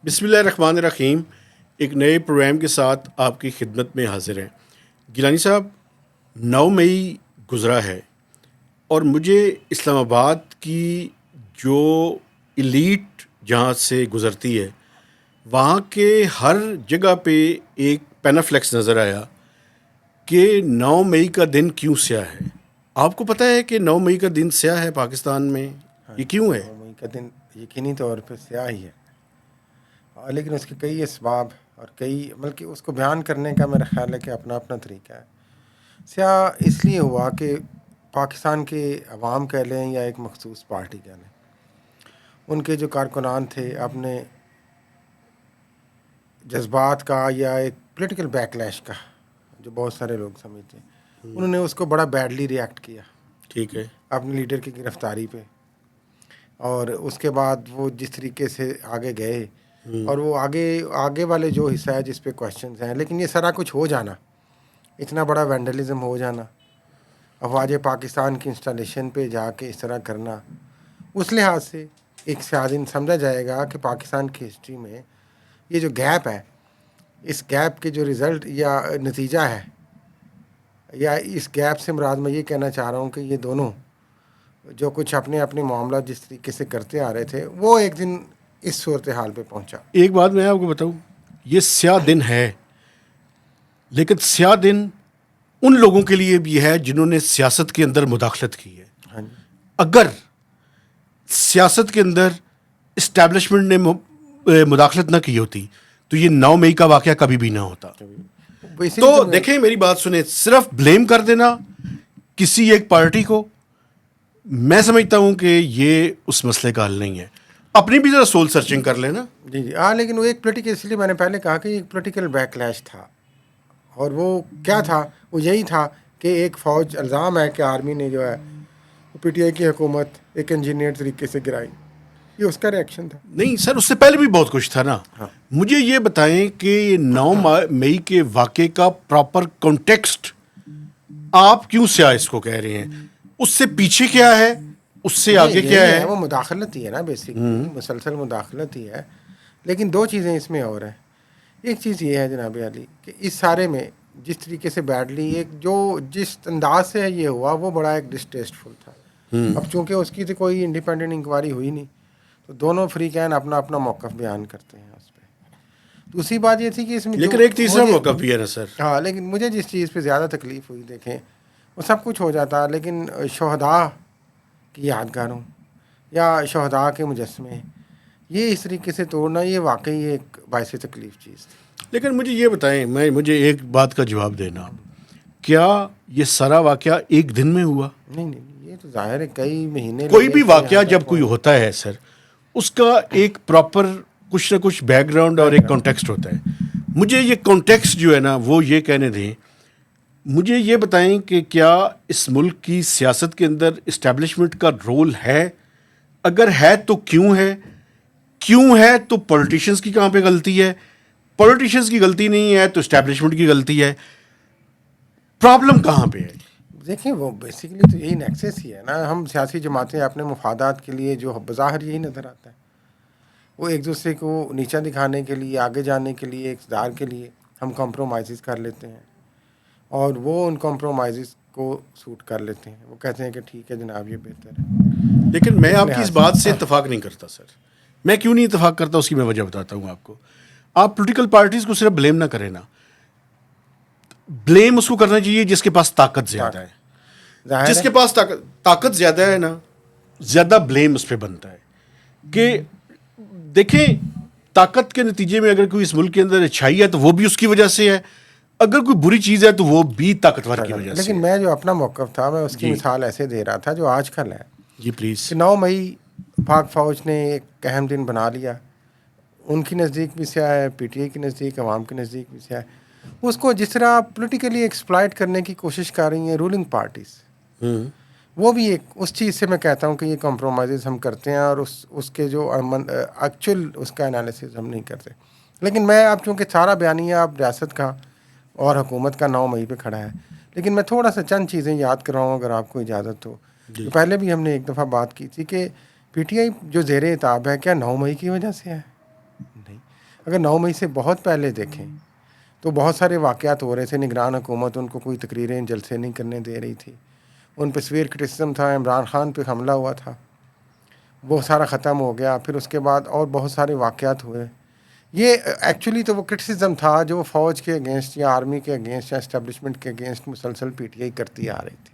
بسم اللہ الرحمن الرحیم. ایک نئے پروگرام کے ساتھ آپ کی خدمت میں حاضر ہیں. گیلانی صاحب، 9 مئی گزرا ہے اور مجھے اسلام آباد کی جو ایلیٹ جہاں سے گزرتی ہے وہاں کے ہر جگہ پہ ایک پینافلیکس نظر آیا کہ 9 مئی کا دن کیوں سیاہ ہے. آپ کو پتہ ہے کہ 9 مئی کا دن سیاہ ہے پاکستان میں؟ یہ کیوں ہے؟ 9 مئی کا دن یقینی طور پہ سیاہ ہی ہے، لیکن اس کے کئی اسباب اور کئی بلکہ اس کو بیان کرنے کا میرا خیال ہے کہ اپنا اپنا طریقہ ہے. سیاہ اس لیے ہوا کہ پاکستان کے عوام کہہ لیں یا ایک مخصوص پارٹی کہہ لیں، ان کے جو کارکنان تھے اپنے جذبات کا یا ایک پولیٹیکل بیک لیش کا جو بہت سارے لوگ سمجھتے ہیں، انہوں نے اس کو بڑا بیڈلی ریئیکٹ کیا. ٹھیک ہے. اپنے لیڈر کی گرفتاری پہ، اور اس کے بعد وہ جس طریقے سے آگے گئے اور وہ آگے والے جو حصہ ہے جس پہ کوشچنز ہیں، لیکن یہ سارا کچھ ہو جانا، اتنا بڑا وینڈلزم ہو جانا، افواج پاکستان کی انسٹالیشن پہ جا کے اس طرح کرنا، اس لحاظ سے ایک سیاہ دن سمجھا جائے گا کہ پاکستان کی ہسٹری میں یہ جو گیپ ہے، اس گیپ کے جو رزلٹ یا نتیجہ ہے، یا اس گیپ سے مراد میں یہ کہنا چاہ رہا ہوں کہ یہ دونوں جو کچھ اپنے اپنے معاملات جس طریقے سے کرتے آ رہے تھے وہ ایک دن اس صورتحال پہ پہنچا. ایک بات میں آپ کو بتاؤں، یہ سیاہ دن ہے لیکن سیاہ دن ان لوگوں کے لیے بھی ہے جنہوں نے سیاست کے اندر مداخلت کی ہے. ہاں جی، اگر سیاست کے اندر اسٹیبلشمنٹ نے مداخلت نہ کی ہوتی تو یہ 9 مئی کا واقعہ کبھی بھی نہ ہوتا. تو دیکھیں میری بات سنیں، صرف بلیم کر دینا کسی ایک پارٹی کو، میں سمجھتا ہوں کہ یہ اس مسئلے کا حل نہیں ہے. اپنی بھی ذرا سول سرچنگ کر لینا. جی لیکن وہ ایک پولیٹیکل، اس لیے میں نے پہلے کہا کہ ایک پولیٹیکل بیک لیش تھا، اور وہ کیا تھا؟ وہ یہی تھا کہ ایک فوج، الزام ہے کہ آرمی نے جو ہے پی ٹی آئی کی حکومت ایک انجینئر طریقے سے گرائی، یہ اس کا ریئیکشن تھا. نہیں سر، اس سے پہلے بھی بہت کچھ تھا نا. مجھے یہ بتائیں کہ 9 مئی کے واقعے کا پراپر کانٹیکسٹ آپ کیوں سیاہ اس کو کہہ رہے ہیں؟ اس سے پیچھے کیا ہے، اس سے آگے کیا ہے؟ وہ مداخلت ہی ہے نا، بیسکلی مسلسل مداخلت ہی ہے. لیکن دو چیزیں اس میں اور ہیں. ایک چیز یہ ہے جناب علی کہ اس سارے میں جس طریقے سے بیڈلی ایک جو جس انداز سے یہ ہوا وہ بڑا ایک ڈسٹیسٹفل تھا. اب چونکہ اس کی تو کوئی انڈیپینڈنٹ انکوائری ہوئی نہیں، تو دونوں فریقین اپنا اپنا موقف بیان کرتے ہیں اس پہ. دوسری بات یہ تھی کہ اس میں لیکن ایک تیسرا موقف بھی ہے نا سر. ہاں، لیکن مجھے جس چیز پہ زیادہ تکلیف ہوئی، دیکھیں وہ سب کچھ ہو جاتا، لیکن شہداء کی یادگاروں یا شہداء کے مجسمے یہ اس طریقے سے توڑنا، یہ واقعی ایک باعث تکلیف چیز تھی. لیکن مجھے یہ بتائیں، مجھے ایک بات کا جواب دینا، کیا یہ سارا واقعہ ایک دن میں ہوا؟ نہیں، یہ تو ظاہر ہے کئی مہینے. کوئی بھی واقعہ جب کوئی ہوتا ہے سر، اس کا ایک پراپر کچھ نہ کچھ بیک گراؤنڈ اور ایک کانٹیکسٹ ہوتا ہے. مجھے یہ کانٹیکسٹ جو ہے نا وہ یہ کہنے دیں. مجھے یہ بتائیں کہ کیا اس ملک کی سیاست کے اندر اسٹیبلشمنٹ کا رول ہے؟ اگر ہے تو کیوں ہے؟ کیوں ہے تو پولیٹیشنز کی کہاں پہ غلطی ہے؟ پولیٹیشنز کی غلطی نہیں ہے تو اسٹیبلشمنٹ کی غلطی ہے. پرابلم کہاں پہ ہے؟ دیکھیں وہ بیسیکلی تو یہی نیکسس ہی ہے نا. ہم سیاسی جماعتیں اپنے مفادات کے لیے جو بظاہر یہی نظر آتا ہے، وہ ایک دوسرے کو نیچا دکھانے کے لیے، آگے جانے کے لیے، اقتدار کے لیے ہم کمپرومائزز کر لیتے ہیں، اور وہ ان کمپرومائزز کو سوٹ کر لیتے ہیں. وہ کہتے ہیں کہ ٹھیک ہے جناب، یہ بہتر ہے. لیکن میں آپ کی اس بات سے اتفاق نہیں کرتا سر. میں کیوں نہیں اتفاق کرتا اس کی میں وجہ بتاتا ہوں آپ کو. آپ پولیٹیکل پارٹیز کو صرف بلیم نہ کریں نا. بلیم اس کو کرنا چاہیے جس کے پاس طاقت زیادہ ہے. جس کے پاس طاقت زیادہ ہے نا، زیادہ بلیم اس پہ بنتا ہے. کہ دیکھیں، طاقت کے نتیجے میں اگر کوئی اس ملک کے اندر اچھائی ہے تو وہ بھی اس کی وجہ سے ہے، اگر کوئی بری چیز ہے تو وہ بھی طاقتور کی وجہ سے. لیکن میں جو اپنا موقف تھا میں اس کی مثال ایسے دے رہا تھا جو آج کل ہے. جی پلیز. 9 مئی پاک فوج نے ایک اہم دن بنا لیا. ان کی نزدیک بھی سیاہ ہے، پی ٹی آئی کے نزدیک، عوام کے نزدیک بھی سیاہ ہے. اس کو جس طرح پولیٹیکلی ایکسپلائٹ کرنے کی کوشش کر رہی ہیں رولنگ پارٹیز، وہ بھی ایک اس چیز سے میں کہتا ہوں کہ یہ کمپرومائزز ہم کرتے ہیں، اور اس کے جو ایکچوئل اس کا انالیسز ہم نہیں کرتے. لیکن میں اب چونکہ سارا بیانیہ اب ریاست کا اور حکومت کا 9 مئی پہ کھڑا ہے، لیکن میں تھوڑا سا چند چیزیں یاد کر رہا ہوں اگر آپ کو اجازت ہو. تو پہلے بھی ہم نے ایک دفعہ بات کی تھی کہ پی ٹی آئی جو زیر اتاب ہے کیا 9 مئی کی وجہ سے ہے؟ نہیں. اگر 9 مئی سے بہت پہلے دیکھیں تو بہت سارے واقعات ہو رہے تھے. نگران حکومت ان کو کوئی تقریریں جلسے نہیں کرنے دے رہی تھی, ان پہ سویئر کرٹیسزم تھا, عمران خان پہ حملہ ہوا تھا, وہ سارا ختم ہو گیا. پھر اس کے بعد اور بہت سارے واقعات ہوئے. یہ ایکچولی تو وہ کرٹیسزم تھا جو فوج کے اگینسٹ یا آرمی کے اگینسٹ یا اسٹیبلشمنٹ کے اگینسٹ مسلسل پی ٹی آئی کرتی آ رہی تھی.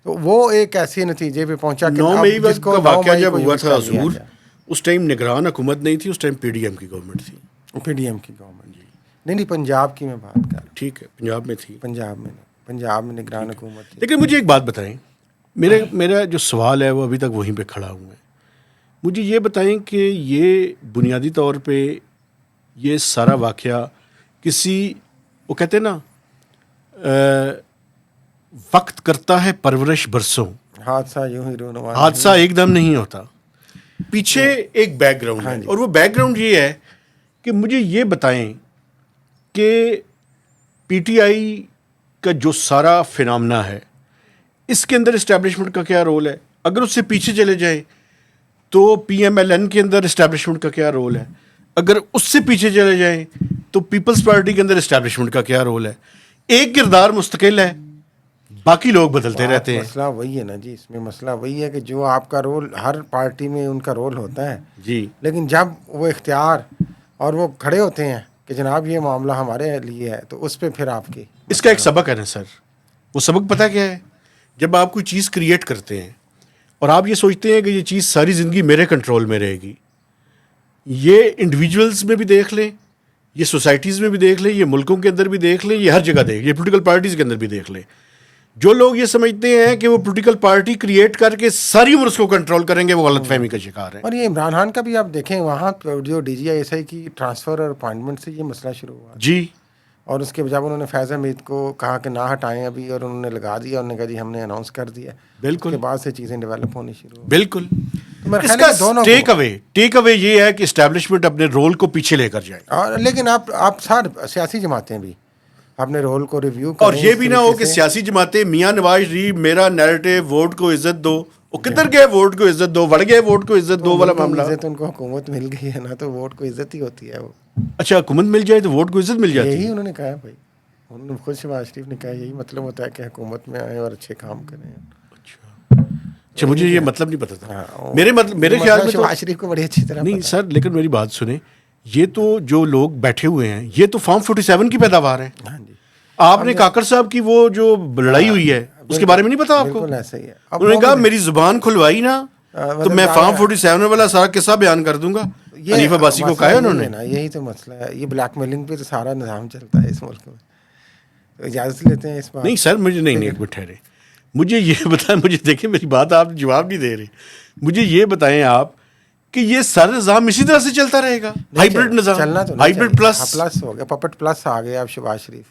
تو وہ ایک ایسے نتیجے پہ پہنچا کہ 9 مئی جس کو کا 9 واقعہ مئی جب کو ہوا یوز تھا کر لیا حضور, گیا. اس ٹائم نگران حکومت نہیں تھی, اس ٹائم پی ڈی ایم کی گورنمنٹ تھی. پی ڈی ایم کی گورنمنٹ جی نہیں پنجاب کی میں بات کر رہا ہوں. ٹھیک ہے, پنجاب میں تھی. پنجاب میں نگران حکومت تھی. لیکن مجھے ایک بات بتائیں, میرا جو سوال ہے وہ ابھی تک وہیں پہ کھڑا ہوں ہے. مجھے یہ بتائیں کہ یہ بنیادی طور پہ یہ سارا واقعہ کسی, وہ کہتے ہیں نا وقت کرتا ہے پرورش برسوں, حادثہ یوں ہی رونما حادثہ ایک دم نہیں ہوتا, پیچھے ایک بیک گراؤنڈ ہے. اور وہ بیک گراؤنڈ یہ ہے کہ مجھے یہ بتائیں کہ پی ٹی آئی کا جو سارا فنامنا ہے اس کے اندر اسٹیبلشمنٹ کا کیا رول ہے. اگر اس سے پیچھے چلے جائیں تو پی ایم ایل این کے اندر اسٹیبلشمنٹ کا کیا رول ہے. اگر اس سے پیچھے چلے جائیں تو پیپلز پارٹی کے اندر اسٹیبلشمنٹ کا کیا رول ہے. ایک کردار مستقل ہے, باقی لوگ بدلتے رہتے ہیں. مسئلہ وہی ہے نا جی, اس میں مسئلہ وہی ہے کہ جو آپ کا رول, ہر پارٹی میں ان کا رول ہوتا ہے جی, لیکن جب وہ اختیار اور وہ کھڑے ہوتے ہیں کہ جناب یہ معاملہ ہمارے لیے ہے تو اس پہ پھر آپ کی اس کا ایک سبق ہے نا سر. وہ سبق پتہ کیا ہے؟ جب آپ کوئی چیز کریٹ کرتے ہیں اور آپ یہ سوچتے ہیں کہ یہ چیز ساری زندگی میرے کنٹرول میں رہے گی. یہ انڈیویجولز میں بھی دیکھ لیں, یہ سوسائٹیز میں بھی دیکھ لیں, یہ ملکوں کے اندر بھی دیکھ لیں, یہ ہر جگہ دیکھ لیں, یہ پولیٹیکل پارٹیز کے اندر بھی دیکھ لیں. جو لوگ یہ سمجھتے ہیں کہ وہ پولیٹیکل پارٹی کریٹ کر کے ساری عمر اس کو کنٹرول کریں گے, وہ غلط فہمی کا شکار ہے. اور یہ عمران خان کا بھی آپ دیکھیں, وہاں جو D G I S I کی ٹرانسفر اور اپائنٹمنٹ سے یہ مسئلہ شروع ہوا جی, اور اس کے بجائے انہوں نے فیض حمید کو کہا کہ نہ ہٹائیں ابھی, اور انہوں نے لگا دیا, انہوں نے کہا جی ہم نے اناؤنس کر دیا. بالکل, اس کے بعد سے چیزیں ڈیولپ ہونی شروع ہو. بالکل. اس کا ٹیک اوے یہ ہے کہ اسٹیبلشمنٹ اپنے رول کو پیچھے لے کر جائے. اور لیکن آپ سیاسی جماعتیں بھی اپنے رول کو ریویو کریں. اور یہ بھی نہ ہو کہ سیاسی جماعتیں میاں نواز شریف میرا نیریٹو ووٹ کو عزت دو, وہ کدھر گئے ووٹ کو عزت دو, بڑھ گئے ووٹ کو عزت دو والا معاملہ. عزت ان کو حکومت مل گئی ہے نا, تو ووٹ کو عزت ہی ہوتی ہے. وہ اچھا, حکومت مل جائے تو ووٹ کو عزت مل جاتی ہے. یہی انہوں نے کہا بھائی, انہوں نے خود شہباز شریف نے کہا یہی مطلب ہوتا ہے کہ حکومت میں آئیں اور اچھے کام کریں. اچھا, مجھے یہ مطلب نہیں پتا تھا. میرے خیال میں شہباز شریف کو بڑی اچھی طرح نہیں سر, لیکن میری بات سنیں, یہ تو جو لوگ بیٹھے ہوئے ہیں یہ تو فارم 47 کی پیداوار ہے. ہاں جی, آپ نے کاکڑ صاحب کی وہ جو لڑائی ہوئی ہے اس کے بارے میں نہیں پتا آپ کو؟ بالکل ایسا ہی ہے. انہوں نے کہا میری زبان کھلوائی نا تو میں فارم 47 والا سارا قصہ بیان کر دوں گا. حنیف عباسی کو کہا ہے انہوں نے. یہی تو مسئلہ ہے, یہ بلیک میلنگ پہ تو سارا نظام چلتا ہے اس ملک میں. تو اجازت لیتے ہیں اس بات. نہیں سر, مجھے نہیں, ایک منٹ ٹھہرے, مجھے یہ بتائیں, مجھے دیکھیں میری بات آپ جواب نہیں دے رہے, مجھے یہ بتائیں آپ کہ یہ سارا نظام اسی طرح سے چلتا رہے گا؟ ہائیبرڈ نظام, چلنا تو ہائیبرڈ پلس ہو گیا, پپٹ پلس آ گیا اب شہباز شریف,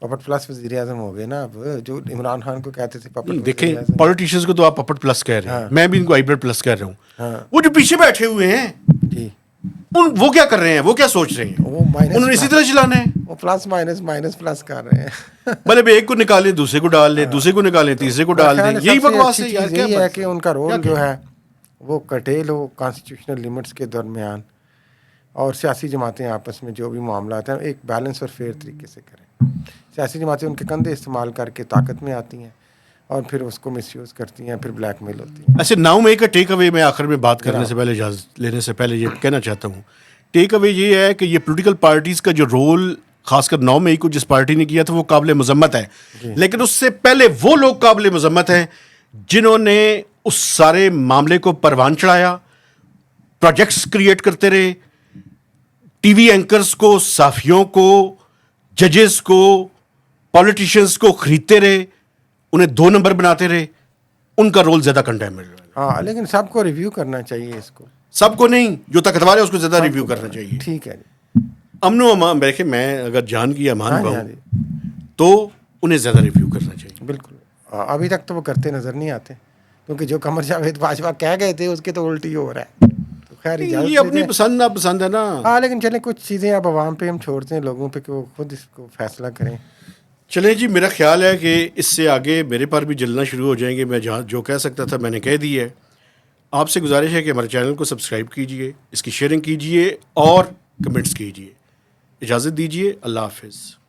پپٹ پلس وزیر اعظم ہو گئے نا اب, جو عمران خان کو کہتے تھے پپٹ. دیکھیں پولیٹیشینز کو تو آپ پپٹ پلس کہہ رہے ہیں, میں بھی ان کو ہائیبرڈ پلس کہہ رہا ہوں. وہ جو پیچھے بیٹھے ہوئے ہیں جی, وہ کیا کر رہے ہیں, وہ کیا سوچ رہے ہیں؟ انہوں نے اسی طرح چلانا ہے, وہ پلس مائنس پلس کر رہے ہیں. مطلب ایک کو نکالیں دوسرے کو ڈال لیں, دوسرے کو نکالیں تیسرے کو ڈال دیں, یہی بکواس ہے یار. یہی ہے کہ ان کا رول جو ہے وہ کٹیل ہو کانسٹیٹیوشنل لیمٹس کے درمیان, اور سیاسی جماعتیں آپس میں جو بھی معاملات ہیں ایک بیلنس اور فیئر طریقے سے کریں. سیاسی جماعتیں ان کے کندھے استعمال کر کے طاقت میں آتی ہیں اور پھر اس کو مس یوز کرتی ہیں, پھر بلیک میل ہوتی ہیں. ایسے 9 مئی کا ٹیک اوے میں آخر میں بات کرنے سے پہلے, اجازت لینے سے پہلے یہ کہنا چاہتا ہوں, ٹیک اوے یہ ہے کہ یہ پولیٹیکل پارٹیز کا جو رول خاص کر 9 مئی کو جس پارٹی نے کیا تھا وہ قابل مذمت ہے. لیکن اس سے پہلے وہ لوگ قابل مذمت ہیں جنہوں نے اس سارے معاملے کو پروان چڑھایا, پروجیکٹس کریٹ کرتے رہے, ٹی وی اینکرز کو, صحافیوں کو, ججز کو, پولیٹیشینز کو خریدتے رہے, انہیں 2 نمبر بناتے رہے. ان کا رول زیادہ کنڈیم ہے. ہاں, لیکن سب کو ریویو کرنا چاہیے, اس کو سب کو نہیں, جو طاقتور ہے اس کو زیادہ ریویو کرنا چاہیے. ٹھیک ہے, امن و امان, دیکھیں میں اگر جان کی امان ہوں تو انہیں زیادہ ریویو کرنا چاہیے. بالکل, ابھی تک تو وہ کرتے نظر نہیں آتے, کیونکہ جو قمر جاوید باجوہ کہہ گئے تھے اس کے تو الٹی ہو رہا ہے. تو خیر یہ اپنی پسند ناپسند ہے نا. ہاں, لیکن چلیں کچھ چیزیں اب عوام پہ ہم چھوڑتے ہیں, لوگوں پہ کہ وہ خود اس کو فیصلہ کریں. چلیں جی, میرا خیال ہے کہ اس سے آگے میرے پر بھی جلنا شروع ہو جائیں گے. میں جو کہہ سکتا تھا میں نے کہہ دی ہے. آپ سے گزارش ہے کہ ہمارے چینل کو سبسکرائب کیجئے, اس کی شیئرنگ کیجئے, اور کمنٹس کیجیے. اجازت دیجیے. اللہ حافظ.